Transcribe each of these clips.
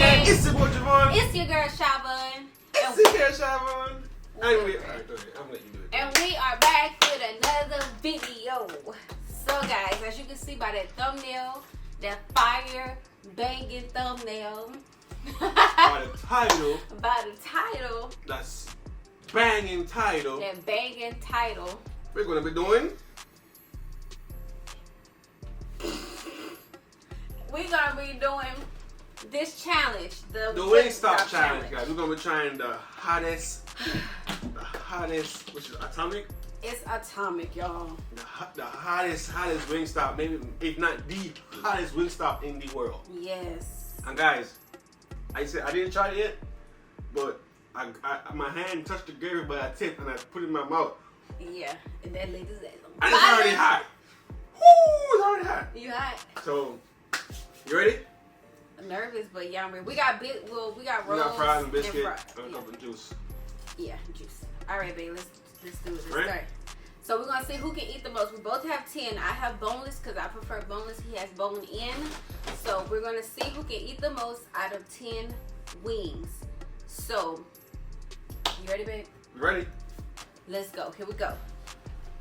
gang. It's your boy Javon. It's your girl Shavon. It's your girl Shavon. Anyway, alright, go ahead. I'm gonna let you do it. And we are back with another video. So guys, as you can see by that thumbnail, that fire banging thumbnail. By the title. By the title. That's banging title. That banging title. We're gonna be doing. We're gonna be doing this challenge, the Wingstop challenge, guys. We're gonna be trying the hottest, which is atomic. It's atomic, y'all. The hottest Wingstop, maybe if not the hottest Wingstop in the world. Yes. And guys, I said I didn't try it yet, but my hand touched the gravy by a tip and I put it in my mouth. Yeah, and that lady's and it's already hot. Woo, it's already hot. You hot? So, you ready? I'm nervous, but yeah, I'm ready. We got rolls. We got fries and biscuit and and a cup of juice. Yeah, juice. All right, babe. Let's do it. Let's Ready? start. So we're gonna see who can eat the most. We both have 10. I have boneless because I prefer boneless. He has bone in. So we're gonna see who can eat the most out of 10 wings. So, you ready, babe? Ready? Let's go. Here we go.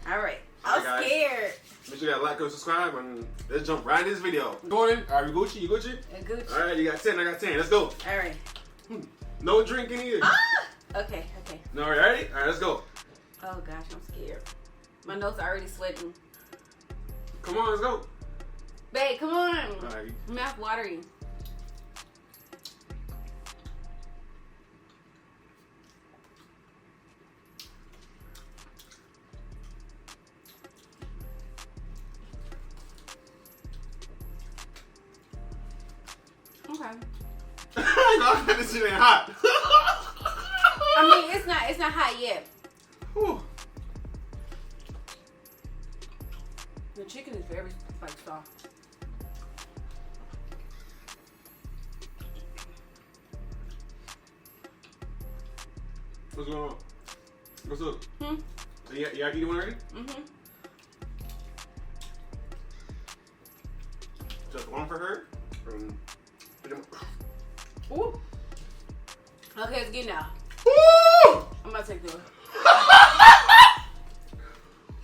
All right. All right, I'm guys. scared. Make sure you gotta like, comment, subscribe, and let's jump right in this video. Gordon, are we Gucci? You Gucci? Gucci. All right, you got 10. I got 10. Let's go. All right. No drinking either. Ah! Okay. No, ready? All right, let's go. Oh gosh, I'm scared. My nose are already sweating. Come on, let's go. Babe, come on. All right. Mouth watering. Okay. This shit ain't hot. I mean, it's not hot yet. Whew. The chicken is very soft. What's going on? What's up? Hmm? You eating one already? Mm-hmm. Just one for her? Ooh. Okay, it's good now. Ooh! I'm about to take the one.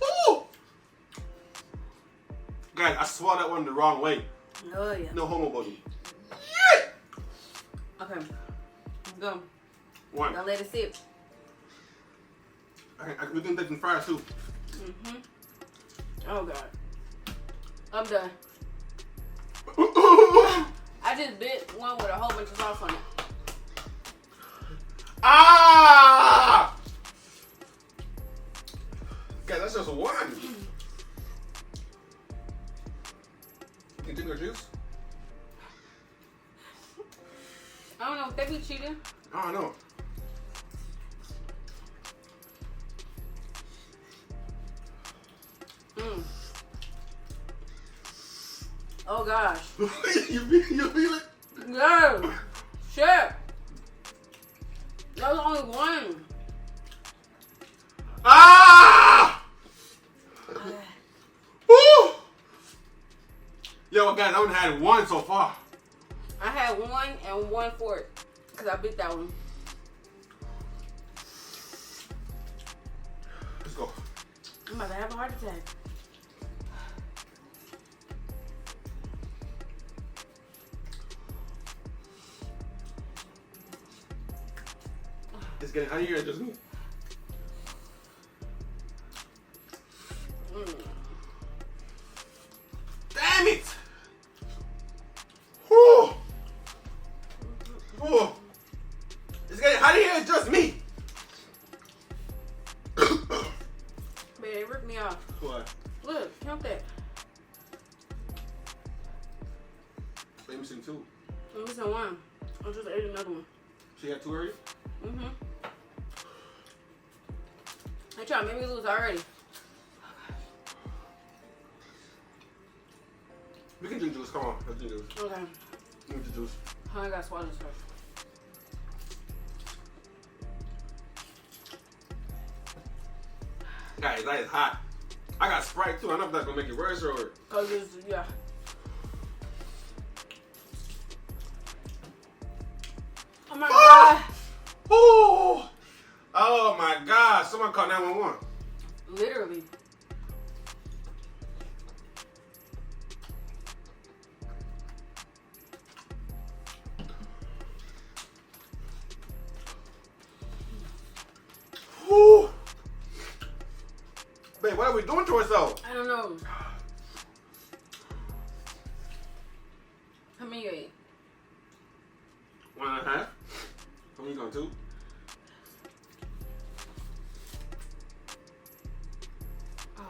Ooh! Guys, I swallowed that one the wrong way. Oh yeah. No homo body. Okay. Go. One. Now let it sit. We can take some fries too. Mm-hmm. Oh god. I'm done. I just bit one with a whole bunch of sauce on it. Ah! Guys, that's just one. You drink your juice? I don't know if they be cheating. I don't know. Oh gosh. you feel it? No. Shit. That was only one. Ah! Woo! Yo, guys, I only had one so far. I had one and one fork because I bit that one. Let's go. I'm about to have a heart attack. It's getting out of here, just me. Damn it! Whew. Whew. It's getting out of here, it's just me. Man, they ripped me off. What? Look, count that. Let me see two. I'm missing one. I just ate another one. She had two already? Mm-hmm. They trying to make me lose already. We can drink juice, come on. Let's drink juice. Okay. Drink the juice. I gotta swallow this first. Guys, that is hot. I got Sprite too. I don't know if that's gonna make it worse or. Cause it's, yeah. Oh my God. Ooh. Oh my God. Someone called 911. Literally. Ooh. Babe, what are we doing to ourselves? I don't know. How many you ate? 1.5. How many you going to? Oh.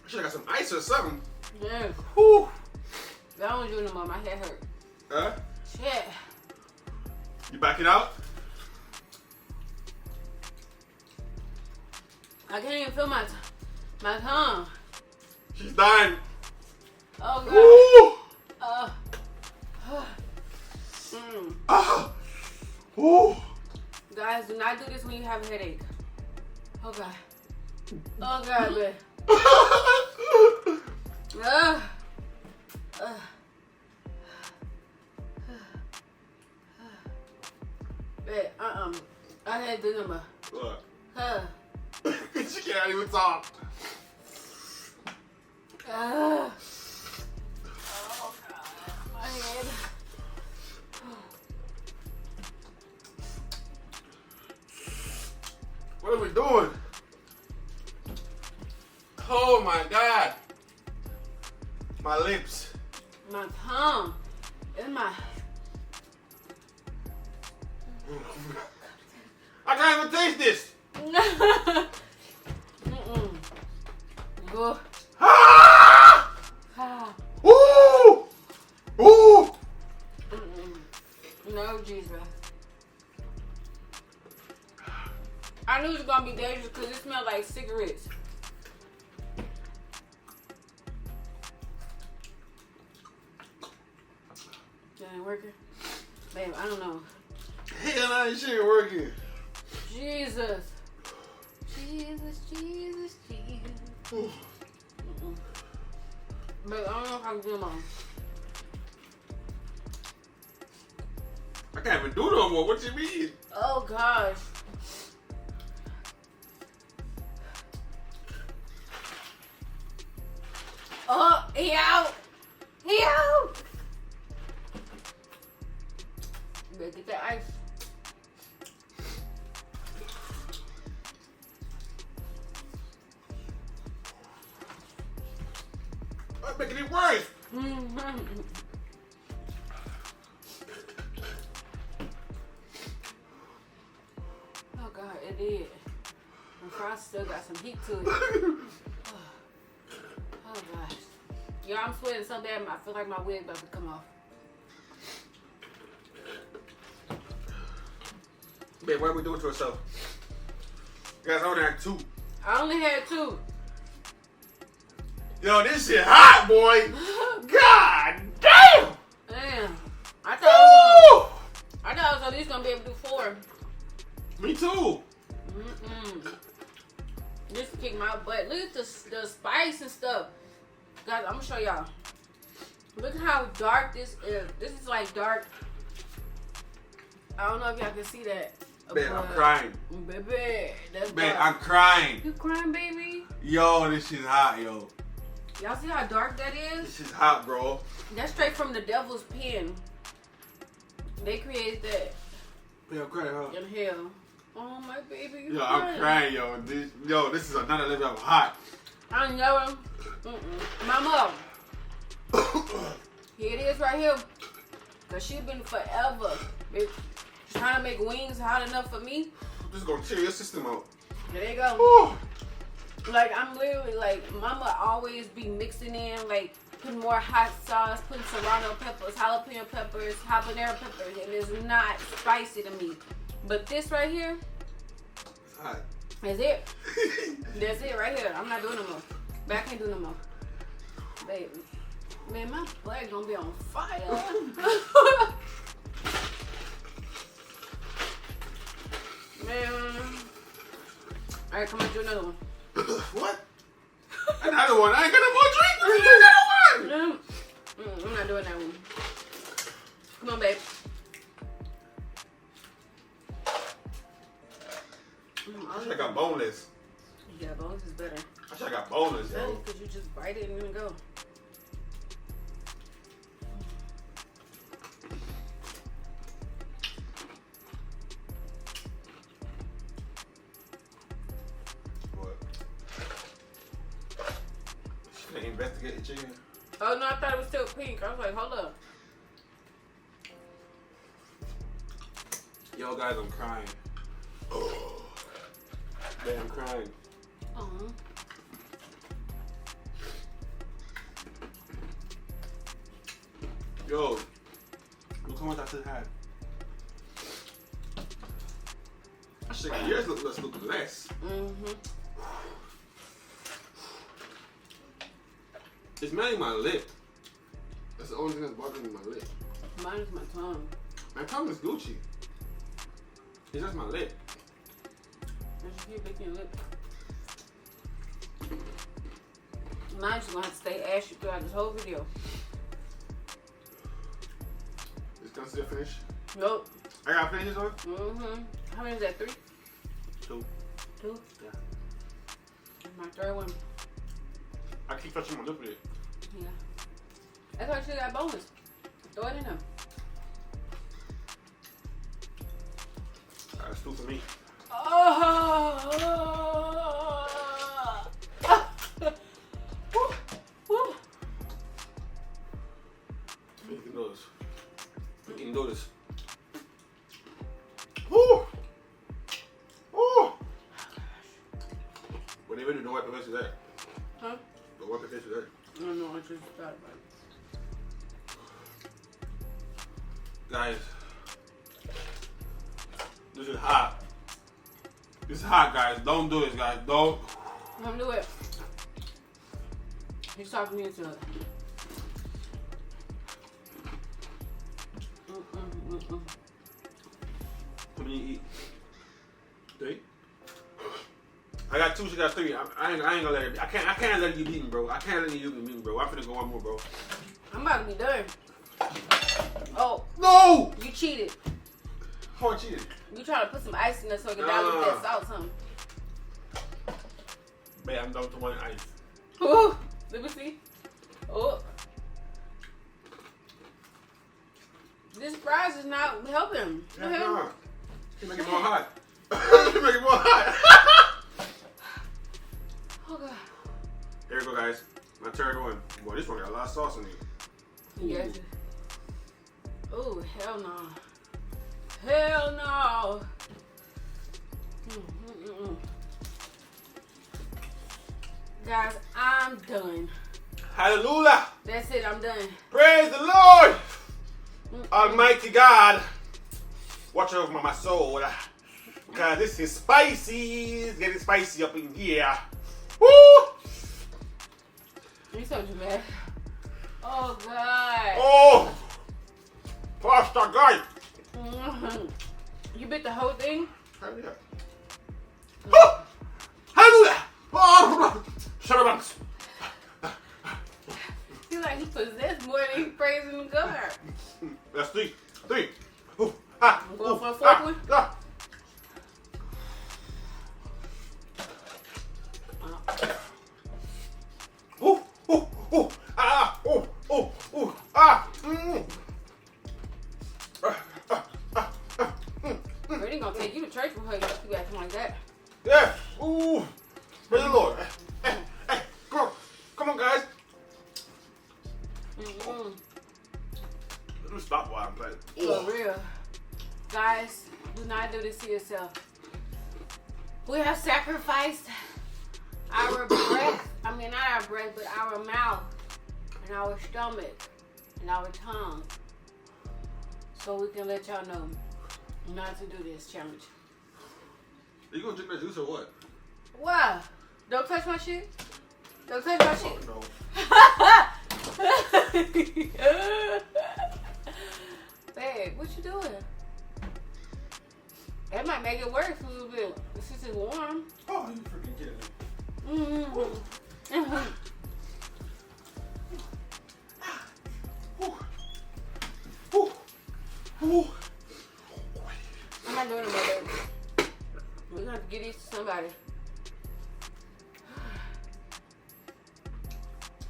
I should have got some ice or something. Yeah. Whew. I don't do it no more. My head hurt. Huh? Shit. You back it out? I can't even feel my tongue. She's dying. Oh God. Ooh. Mm. Ah. Ooh. Guys, do not do this when you have a headache. Oh God. Oh God, babe. Babe, I had to do no more. What? Huh. She can't even talk. Oh God, my head. What are we doing? Oh my God. My lips. My tongue. It's my. I can't even taste this. Mm-mm. Go. Ah! Ah. Ooh! Ooh! Mm-mm. No, Jesus. I knew it was gonna be dangerous because it smelled like cigarettes. That ain't working? Babe, I don't know. Hell, no, this shit ain't working. Jesus. Jesus, Jesus, Jesus. Mm-mm. Babe, I don't know if I can do them all. I can't even do no more. What you mean? Oh, gosh. Oh, he out. He out. You better get that ice. I'm making it worse. Oh God, it did. The fries still got some heat to it. Oh gosh. Yeah, I'm sweating so bad, I feel like my wig about to come off. Babe, what are we doing to ourselves? Guys, I only had 2. I only had 2. Yo, this shit hot, boy. God damn. Damn. I Woo! thought I was at least gonna be able to do 4. Me too. This kicked my butt. Look at the spice and stuff. Guys, I'm gonna show y'all. Look how dark this is. This is like dark. I don't know if y'all can see that. Babe, I'm crying. Baby, that's Babe, dark. I'm crying. You crying, baby? Yo, this shit's hot, yo. Y'all see how dark that is? This is hot, bro. That's straight from the devil's pen. They created that Yeah, I'm crying, huh? in hell. Oh, my baby, you Yo, crying. I'm crying, yo. This is another level of hot. I never. Mama. Here it is right here. Cause she been forever trying to make wings hot enough for me. This is gonna chill your system out. There you go. Whew. Like I'm literally like mama always be mixing in like putting more hot sauce, putting serrano peppers, jalapeno peppers, habanero peppers, and it's not spicy to me. But this right here, It's hot. is it. That's it right here. I'm not doing no more. But I can't do no more. Baby. Man, my butt gonna be on fire. Man. Alright, come on, do another one. What? Another one. I ain't got no more drink. doing that one. Come on, babe. I should have got boneless. Yeah, boneless is better. I should have got boneless, yo. Because you just bite it and then go. What? Should I investigate the chicken? Oh no, I thought it was still pink. I was like, hold up. Yo, guys, I'm crying. Oh. Man, I'm crying. Yo, look how much I still had. I should think yours look less. It's mainly my lip. That's the only thing that's bothering me, my lip. Mine is my tongue. My tongue is Gucci. It's just my lip. Just keep licking your lip. Mine's gonna have to stay ashy throughout this whole video. Is consider finish? Nope. I gotta finish this one? How many is that? 3? 2. 2? Yeah. That's my third one. I keep touching my lip with it. Yeah. That's why she got boneless. Throw it in there. That's 2 for me. You can do this. You can do this. Woo! Woo! Whatever you do, don't wipe your face with that. Huh? Don't wipe your face with that. I don't know, I just thought about it. Guys, this is hot. This is hot, guys. Don't do this, guys. Don't. Let me do it. He's talking me into it. How many you eat? 3? I got 2, she got 3. I ain't gonna let it. I can't let you beat me, bro. I can't let you beat me, bro. I'm finna go one more, bro. I'm about to be done. Oh. No! You cheated. How I cheated? You trying to put some ice in there so it can dilute that salt, huh? Babe, I'm done with 1 ice. Ooh. Let me see. Oh. This fries is not helping. Yeah, nah. You make it more hot. You make it more hot. Oh, God. There we go, guys. My third one. Boy, this one got a lot of sauce in it. Yes. Oh, hell no. Hell no. Guys, I'm done. Hallelujah. That's it, I'm done. Praise the Lord. Almighty God. Watch over my soul. Because this is spicy. It's getting spicy up in here. Woo! You so dramatic. Oh, God. Oh! Pasta, guys. You bit the whole thing? Hallelujah. Oh! Hallelujah. Oh! Shut up. Feel like he possessed more than he praising God. That's 3. 3. Ooh, ah, I'm going for a 4th one? Ah. Ooh, ooh, ooh, ah, ooh, ooh, ooh, ah, Really gonna take you to church with her. You keep acting like that. Yeah, ooh, praise the Lord. Hey, hey, come on, guys. Let me stop while I'm playing. For real. Guys, do not do this to yourself. We have sacrificed our breath, not our breath, but our mouth and our stomach and our tongue so we can let y'all know not to do this challenge. Are you gonna drink that juice or what? Why? Don't touch my shit. Don't touch my shit. Oh, Babe, what you doing? That might make it worse a little bit. This is warm. Oh, you freaking kidding me. Mm-hmm. Ooh.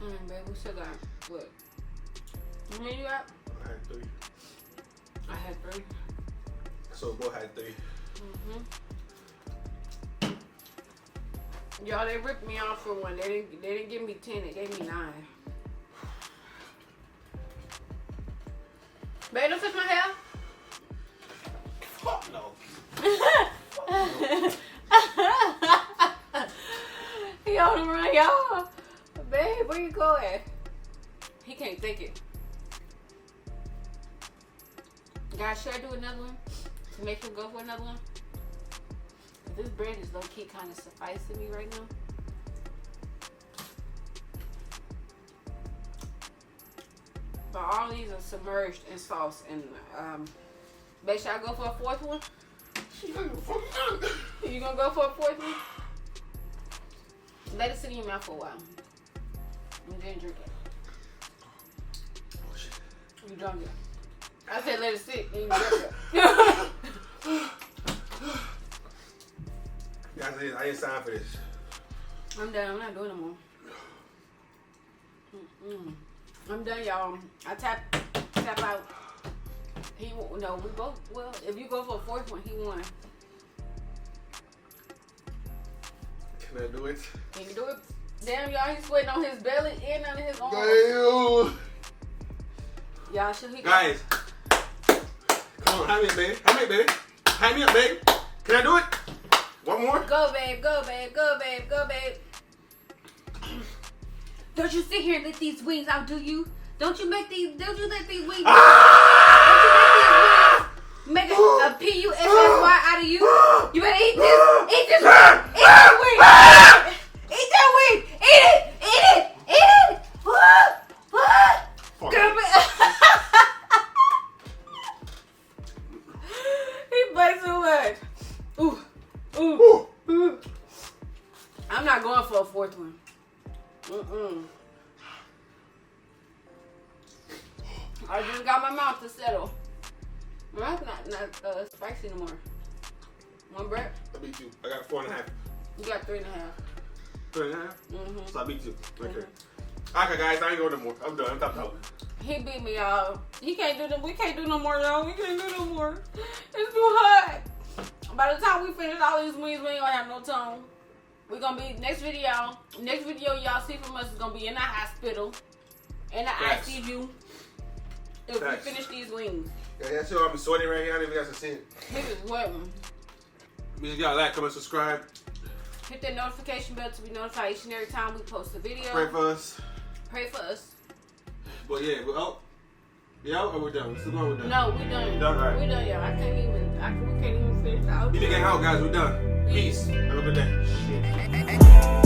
Babe, we still got what? How many you got? I had 3. I had 3. So both had 3. Y'all, they ripped me off for one. They didn't give me 10. They gave me 9. Babe, don't touch my hair. Fuck no. He on the run, y'all. Babe, where you going? He can't take it. Guys, should I do another one to make him go for another one? This bread is low-key kind of sufficing me right now. But all these are submerged in sauce. And babe, should I go for a 4th one? You gonna go for a 4th one? Let it sit in your mouth for a while. And then drink it. Oh shit. You drunk it. I said let it sit and you drink it. Guys, I ain't signed for this. I'm done. I'm not doing no more. I'm done, y'all. I tap out. He no, we both. Well, if you go for a 4th one, he won. Can I do it? Can you do it? Damn, y'all, he's sweating on his belly and on his arm. Damn. Y'all, should he? Guys, come on, hand me up, baby. Hand me up, baby. Hand me up, baby. Can I do it? One more? Go, babe. Go, babe. Go, babe. Go, babe. Don't you sit here and let these wings outdo you. Don't you let these wings make a P-U-S-S-Y out of you. You better eat this. Eat this wing. Eat that wing. Eat that wing. Eat it. Eat it. Eat it. Fuck. He bites so much. Ooh. I'm not going for a 4th one. I just got my mouth to settle. My mouth's not spicy no more. One bread? I beat you. I got 4.5. You got 3.5. 3.5? So I beat you. Okay. Okay, guys, I ain't going no more. I'm done. I'm tapped out. He beat me, y'all. He can't do we can't do no more, y'all. We can't do no more. It's too hot. By the time we finish all these wings, we ain't gonna have no tongue. We're gonna be next video y'all see from us is gonna be in the hospital, in the ICU. If we finish these wings. Yeah, that's all. I'm sweating right here. I didn't even guys to see it. This is sweating. Please, y'all like, comment, subscribe. Hit that notification bell to be notified each and every time we post a video. Pray for us. Pray for us. But yeah, we're out. We out or we're done? We're still going, we're done. No, we're done. We're done, all right. We're done, y'all. We can't even finish the outro. You nigga out, guys. We're done. Peace. Have a good day. Shit.